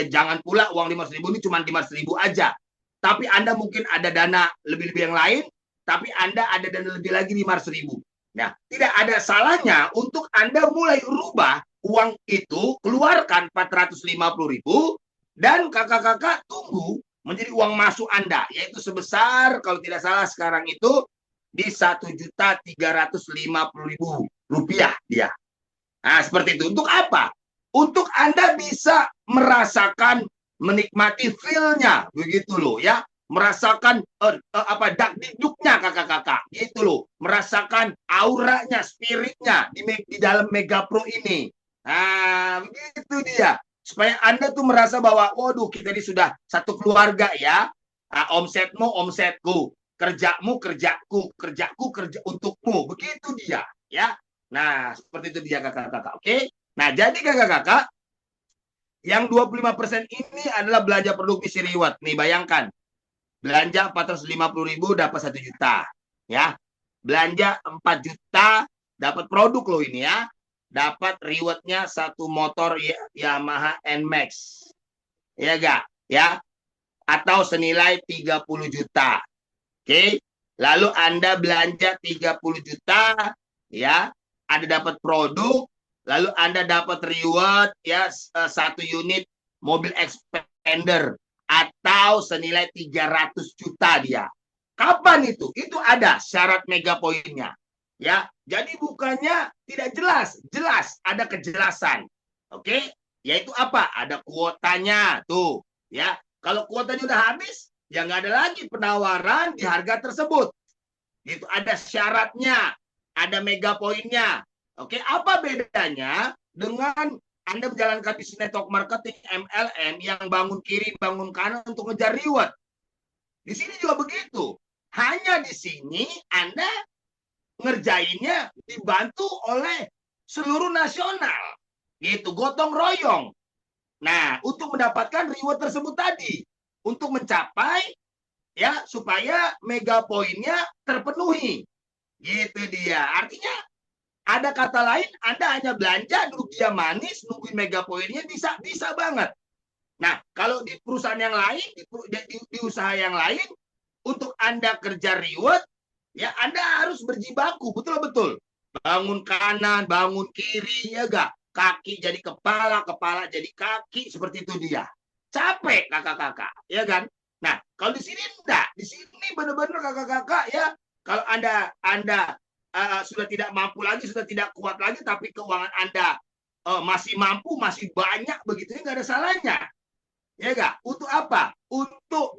jangan pula uang 500.000 ini cuma 500.000 aja. Tapi Anda mungkin ada dana lebih-lebih yang lain, tapi Anda ada dana lebih lagi 500.000. Nah, tidak ada salahnya untuk Anda mulai rubah uang itu, keluarkan 450.000, dan kakak-kakak tunggu menjadi uang masuk Anda, yaitu sebesar, kalau tidak salah sekarang itu, di 1.350.000 rupiah dia. Nah, seperti itu. Untuk apa? Untuk Anda bisa merasakan, menikmati feel-nya, begitu loh, ya. Merasakan dak-dikduknya kakak-kakak, gitu loh. Merasakan auranya, spiritnya di dalam Mega Pro ini. Nah, begitu dia. Supaya Anda tuh merasa bahwa, waduh, kita ini sudah satu keluarga, ya. Nah, omsetmu, omsetku. Kerjamu, kerjaku. Kerjaku, kerja untukmu. Begitu dia, ya. Nah, seperti itu dia kakak-kakak. Oke? Nah, jadi kakak-kakak, yang 25% ini adalah belanja produk misi reward. Nih, bayangkan. Belanja 450.000 dapat 1 juta. Ya. Belanja 4 juta dapat produk loh ini, ya. Dapat rewardnya satu motor Yamaha NMAX. Ya enggak? Ya. Atau senilai 30 juta. Oke. Lalu Anda belanja 30 juta, ya. Anda dapat produk, lalu Anda dapat reward, ya, 1 unit mobil expander atau senilai 300 juta dia. Kapan itu? Itu ada syarat mega poinnya, ya. Jadi bukannya tidak jelas, jelas ada kejelasan. Oke? Yaitu apa? Ada kuotanya tuh, ya. Kalau kuotanya udah habis, ya nggak ada lagi penawaran di harga tersebut. Itu ada syaratnya, ada mega poinnya. Oke, apa bedanya dengan Anda menjalankan bisnis network marketing MLM yang bangun kiri, bangun kanan untuk ngejar reward? Di sini juga begitu. Hanya di sini Anda ngerjainnya dibantu oleh seluruh nasional. Gitu, gotong royong. Nah, untuk mendapatkan reward tersebut tadi, untuk mencapai, ya, supaya mega poinnya terpenuhi. Gitu dia. Artinya ada kata lain, Anda hanya belanja, duduk dia manis, nungguin mega poinnya, bisa banget. Nah, kalau di perusahaan yang lain, di usaha yang lain, untuk Anda kerja reward, ya Anda harus berjibaku, betul-betul. Bangun kanan, bangun kiri, ya enggak? Kaki jadi kepala, kepala jadi kaki, seperti itu dia. Capek kakak-kakak, ya kan? Nah, kalau di sini enggak. Di sini benar-benar kakak-kakak, ya, kalau Anda sudah tidak mampu lagi, sudah tidak kuat lagi, tapi keuangan Anda masih mampu, masih banyak, begitu, nggak ada salahnya. Ya enggak? Untuk apa? Untuk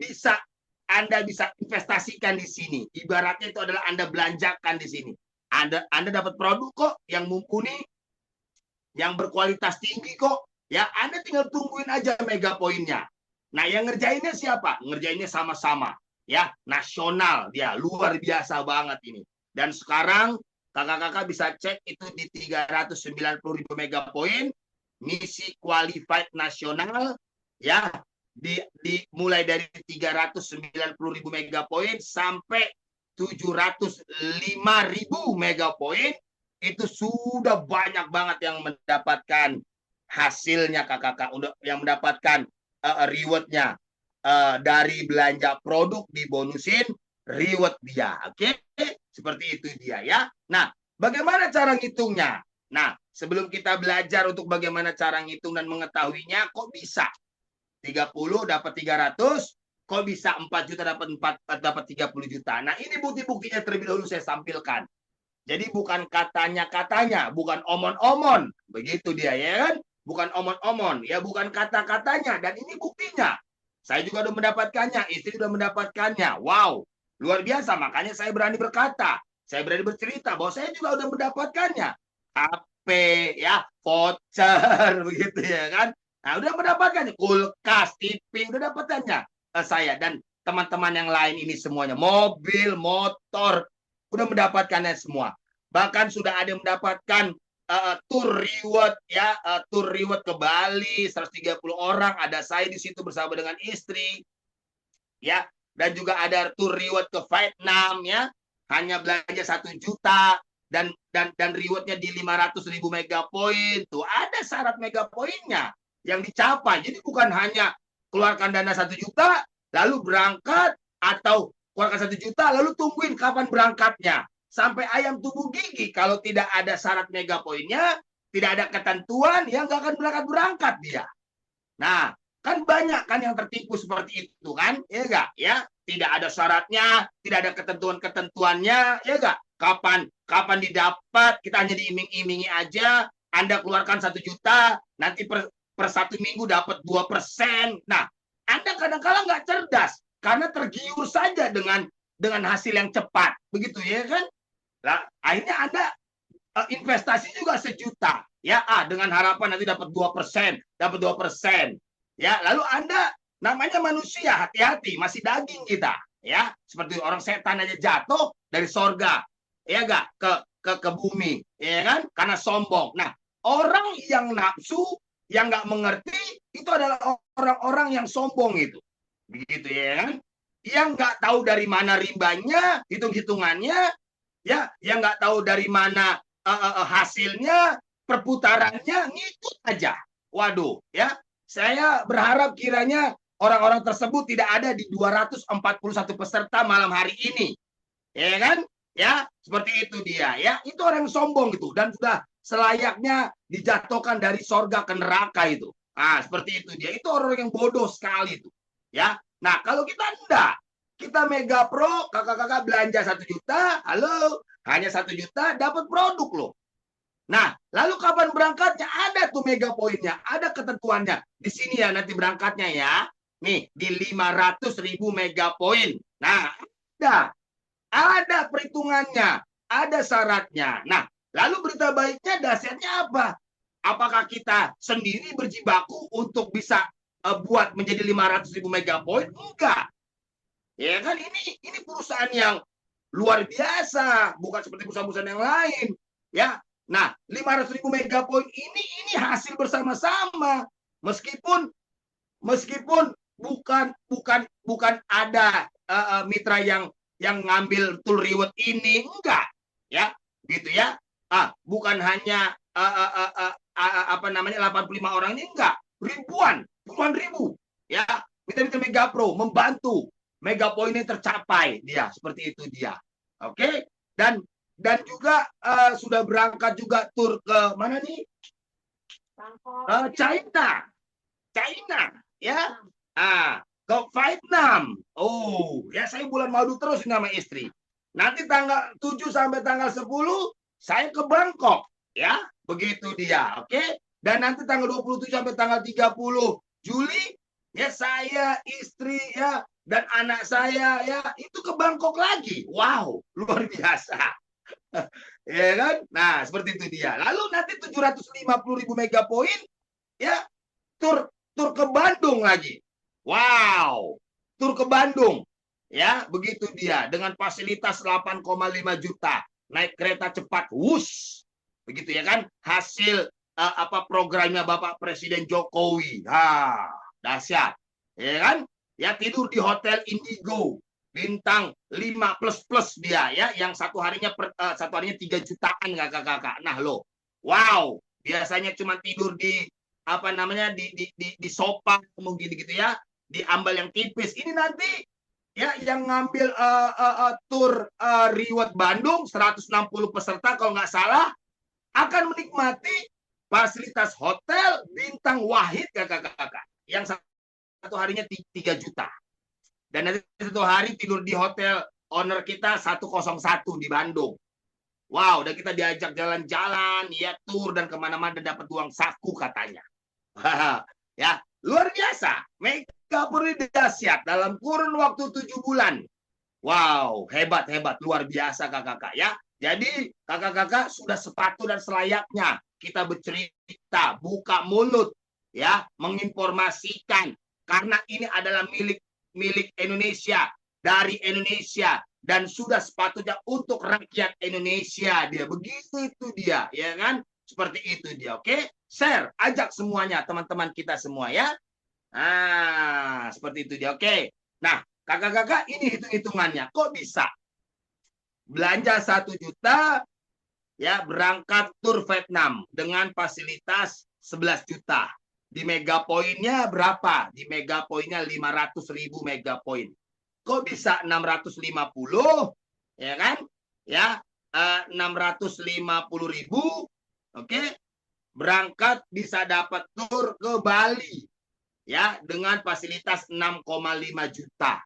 Anda bisa investasikan di sini. Ibaratnya itu adalah Anda belanjakan di sini. Anda dapat produk kok yang mumpuni, yang berkualitas tinggi kok. Ya, Anda tinggal tungguin aja mega poinnya. Nah, yang ngerjainnya siapa? Ngerjainnya sama-sama. Ya, nasional dia, luar biasa banget ini. Dan sekarang kakak-kakak bisa cek itu di 390.000 mega poin, misi qualified nasional, ya, mulai dari 390.000 mega poin sampai 705.000 mega poin. Itu sudah banyak banget yang mendapatkan hasilnya kakak-kakak, yang mendapatkan rewardnya dari belanja produk dibonusin reward dia. Oke, seperti itu dia ya. Nah, bagaimana cara ngitungnya? Nah, sebelum kita belajar untuk bagaimana cara ngitung dan mengetahuinya, kok bisa 30 dapat 300, kok bisa 4 juta dapat 30 juta. Nah, ini bukti-buktinya terlebih dahulu saya sampilkan. Jadi bukan katanya, bukan omon-omon. Begitu dia ya kan? Bukan omon-omon, ya bukan kata-katanya. Dan ini buktinya. Saya juga sudah mendapatkannya, istri sudah mendapatkannya. Wow, luar biasa. Makanya saya berani berkata, saya berani bercerita bahwa saya juga sudah mendapatkannya. HP, ya, voucher, begitu ya kan? Nah, udah mendapatkannya. Kulkas, TV, udah dapatkannya saya dan teman-teman yang lain ini semuanya. Mobil, motor, udah mendapatkannya semua. Bahkan sudah ada yang mendapatkan tour reward ya, tour reward ke Bali 130 orang, ada saya di situ bersama dengan istri ya, dan juga ada tour reward ke Vietnam ya, hanya belanja 1 juta dan rewardnya di 500.000 mega poin. Tuh ada syarat mega poinnya yang dicapai. Jadi bukan hanya keluarkan dana 1 juta lalu berangkat, atau keluarkan 1 juta lalu tungguin kapan berangkatnya. Sampai ayam tubuh gigi, kalau tidak ada syarat mega poinnya, tidak ada ketentuan, ya nggak akan berangkat dia. Nah, kan banyak kan yang tertipu seperti itu kan, ya nggak? Ya, tidak ada syaratnya, tidak ada ketentuan-ketentuannya, ya nggak? Kapan didapat, kita hanya diiming-imingi aja. Anda keluarkan 1 juta, nanti per 1 minggu dapat 2%. Nah, Anda kadang-kala nggak cerdas karena tergiur saja dengan hasil yang cepat, begitu ya kan? Nah, akhirnya Anda investasi juga 1 juta, ya, dengan harapan nanti dapat 2%, ya. Lalu Anda namanya manusia, hati-hati, masih daging kita, ya. Seperti orang setan aja jatuh dari sorga, ya enggak, ke bumi, ya kan? Karena sombong. Nah, orang yang nafsu, yang nggak mengerti, itu adalah orang-orang yang sombong itu, begitu ya kan? Yang nggak tahu dari mana rimbanya, hitung-hitungannya, ya, yang nggak tahu dari mana hasilnya, perputarannya, ngikut aja. Waduh, ya, saya berharap kiranya orang-orang tersebut tidak ada di 241 peserta malam hari ini, ya kan? Ya, seperti itu dia, ya. Itu orang yang sombong gitu, dan sudah selayaknya dijatuhkan dari sorga ke neraka itu. Ah, seperti itu dia. Itu orang yang bodoh sekali itu, ya. Nah, kalau kita enggak, kita Mega Pro, kakak-kakak belanja 1 juta, halo, hanya 1 juta dapat produk loh. Nah, lalu kapan berangkatnya? Ada tuh mega poinnya, ada ketentuannya. Di sini ya nanti berangkatnya ya. Nih, di 500.000 mega poin. Nah, ada perhitungannya, ada syaratnya. Nah, lalu berita baiknya dasarnya apa? Apakah kita sendiri berjibaku untuk bisa buat menjadi 500.000 mega poin? Enggak. Ya kan, ini perusahaan yang luar biasa, bukan seperti perusahaan-perusahaan yang lain, ya. Nah, 500.000 mega poin ini hasil bersama-sama, meskipun bukan ada mitra yang ngambil tool reward ini, enggak, ya, gitu ya. Bukan hanya 85 orang ini, enggak, puluhan ribu, ya, mitra-mitra Mega Pro membantu mega poin ini tercapai dia, seperti itu dia. Oke, dan juga sudah berangkat juga tur ke mana nih? China, ya. Ke Vietnam. Oh, ya, saya bulan madu terus nama istri. Nanti tanggal 7 sampai tanggal 10 saya ke Bangkok, ya. Begitu dia. Oke. Dan nanti tanggal 27 sampai tanggal 30 Juli Ya saya, istri ya, dan anak saya ya itu ke Bangkok lagi. Wow, luar biasa. Ya kan? Nah, seperti itu dia. Lalu nanti 750.000 mega poin ya tur tur ke Bandung lagi. Wow, tur ke Bandung. Ya, begitu dia dengan fasilitas 8,5 juta. Naik kereta cepat, wush. Begitu ya kan? Hasil apa programnya Bapak Presiden Jokowi. Dahsyat. Ya kan? Ya tidur di Hotel Indigo bintang 5 plus plus dia ya, yang satu harinya 3 jutaan kakak-kakak. Nah lo, wow, biasanya cuma tidur di apa namanya di sofa mungkin gitu ya, di ambal yang tipis. Ini nanti ya yang ngambil tour Reward Bandung 160 peserta kalau nggak salah akan menikmati fasilitas hotel bintang Wahid kakak-kakak yang satu harinya 3 juta. Dan nanti satu hari tidur di hotel owner kita 101 di Bandung. Wow, udah kita diajak jalan-jalan, ya tour dan kemana-mana dapat uang saku katanya. Ya, luar biasa. Mega Puri dahsyat dalam kurun waktu 7 bulan. Wow, hebat-hebat, luar biasa kakak-kakak ya. Jadi kakak-kakak sudah sepatu dan selayaknya kita bercerita, buka mulut, ya, menginformasikan karena ini adalah milik Indonesia, dari Indonesia, dan sudah sepatutnya untuk rakyat Indonesia dia. Begitu itu dia, ya kan? Seperti itu dia, oke? Share, ajak semuanya teman-teman kita semua ya. Nah, seperti itu dia, oke? Nah, kakak-kakak ini hitung-hitungannya. Kok bisa? Belanja 1 juta, ya berangkat tur Vietnam dengan fasilitas 11 juta. Di mega poinnya berapa? Di mega poinnya 500.000 mega poin. Kok bisa 650? Ya kan? Ya, 650.000. Oke. Berangkat bisa dapat tur ke Bali. Ya, dengan fasilitas 6,5 juta.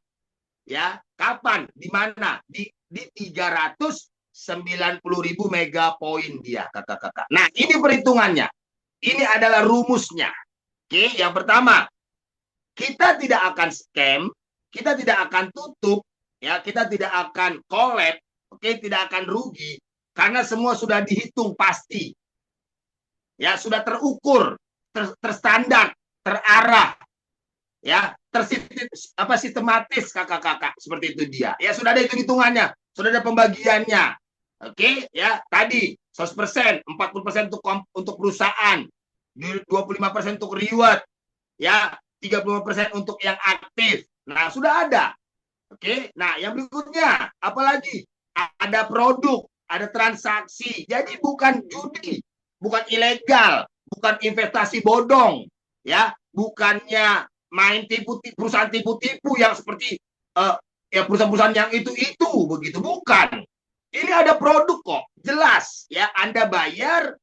Ya, kapan? Di mana? Di 390.000 mega poin dia, kakak-kakak. Nah, ini perhitungannya. Ini adalah rumusnya. Oke, yang pertama, kita tidak akan scam, kita tidak akan tutup, ya, kita tidak akan collab, oke, tidak akan rugi karena semua sudah dihitung pasti. Ya, sudah terukur, terstandar, terarah. Ya, sistematis kakak-kakak, seperti itu dia. Ya, sudah ada hitung-hitungannya, sudah ada pembagiannya. Oke, ya, tadi 100%, 40% untuk perusahaan, 25% untuk reward, ya 35% untuk yang aktif. Nah, sudah ada. Oke, nah yang berikutnya apalagi? Ada produk, ada transaksi. Jadi bukan judi, bukan ilegal, bukan investasi bodong, ya, bukannya main perusahaan tipu-tipu yang seperti ya perusahaan-perusahaan yang itu begitu, bukan. Ini ada produk kok, jelas ya, Anda bayar,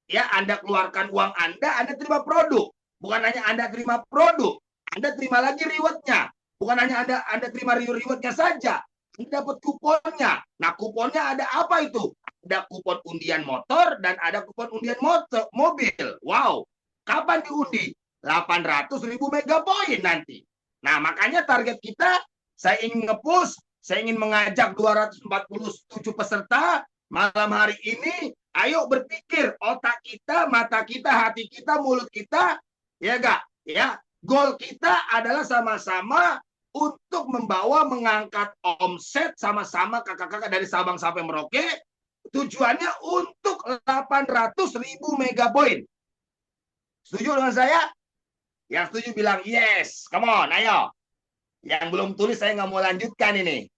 ya, Anda keluarkan uang Anda terima produk. Bukan hanya Anda terima produk, Anda terima lagi rewardnya. Bukan hanya Anda terima rewardnya saja, Anda dapat kuponnya. Nah, kuponnya ada apa itu? Ada kupon undian motor dan ada kupon undian mobil. Wow, kapan diundi? 800.000 mega poin nanti. Nah, makanya target kita, saya ingin nge-push, saya ingin mengajak 247 peserta malam hari ini. Ayo berpikir, otak kita, mata kita, hati kita, mulut kita, ya enggak? Ya, goal kita adalah sama-sama untuk mengangkat omset sama-sama kakak-kakak dari Sabang sampai Merauke. Tujuannya untuk 800.000 mega poin. Setuju dengan saya? Yang setuju bilang yes, come on, ayo. Yang belum tulis saya nggak mau lanjutkan ini.